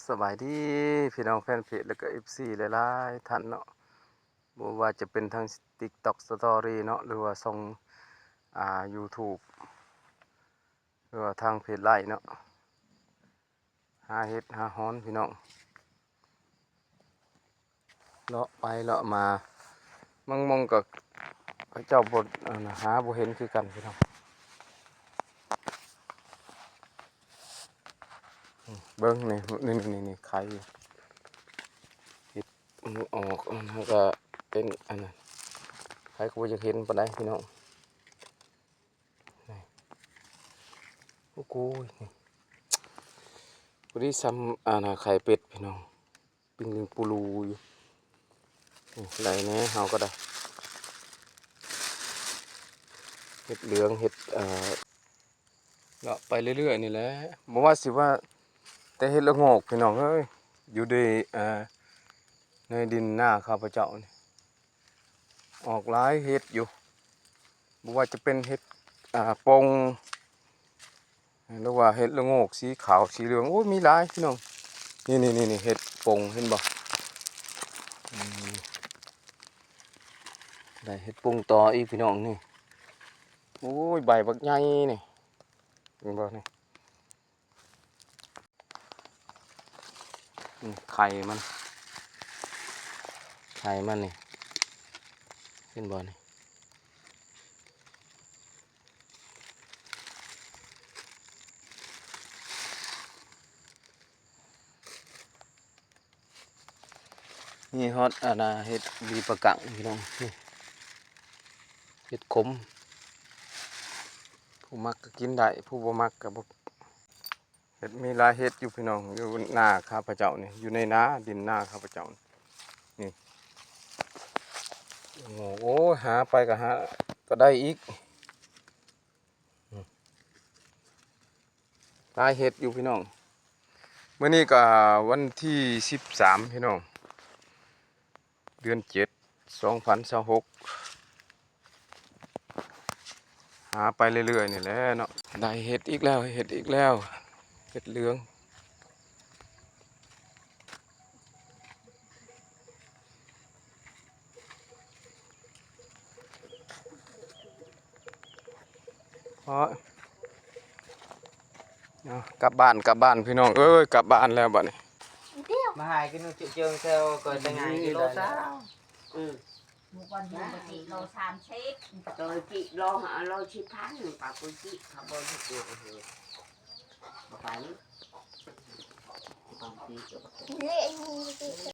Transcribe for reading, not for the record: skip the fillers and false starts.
สบายดีพี่น้องแฟนเพจแล้วก็FCหลายๆท่านเนาะบ่ว่าจะเป็นทาง TikTok Story เนาะหรือว่าช่องYouTube หรือว่าทางเพจไลน์เนาะหาเฮ็ดหาฮ้อนพี่น้องเลาะไปเลาะมามองก็เขาเจ้าบ่หาบ่เห็นคือกันพี่น้องเบิ่งนี่ไข่เฮ็ดออกมันก็เป็นอันนั้นใครก็บ่อยากเห็นปานใดพี่น้องโอ้โหพอดีซ้ำไข่เป็ดพี่น้องปิ้งลิงปูรูอยู่นี่ไหลแหน่เฮาก็ได้เห็ดเหลืองเห็ดเลาะไปเรื่อยๆนี่แหละบ่ว่าสิว่าแต่เห็ดละโงกพี่น้องเอ้ยอยู่ในดินหน้าข้าพเจ้านี่ออกหลายเห็ดอยู่บ่ว่าจะเป็นเห็ดปงหรือว่าเห็ดละโงกสีขาวสีเหลืองโอ้ยมีหลายพี่น้องนี่เห็ดปงเห็นบ่ได้เห็ดปงต่ออีกพี่น้องนี่โอ้ยใบบักใหญ่นี่เห็นบ่นี่ไข่มันนี่เห็นบ่นี่นี่ฮอตเห็ดบีปะกังพี่น้องนี่เห็ดขมผู้มักก็กินได้ผู้บ่มักก็บ่เห็ดมีหลายเห็ดอยู่พี่น้องอยู่หน้าข้าพเจ้านี่อยู่ในนาดินหน้าข้าพเจ้านี่โอ้หาไปก็หาก็ได้อีกหลายเห็ดอยู่พี่น้องมื้อนี้ก็วันที่13พี่น้องเดือน7 2026หาไปเรื่อยๆนี่แหละเนาะได้เห็ดอีกแล้วเห็ดอีกแล้วเห็ดเหลืองเพราะกลับบ้านพี่น้องเอ้ยกลับบ้านแล้วบัดนี้มาหายcái nó chịu trường theo cởi tay ngày cái lô sao một con hùm của chị lô xàm xếp rồi chị lo hả lo chi tháng rồi bảo cô chị không bao giờ được rồi phải còn chị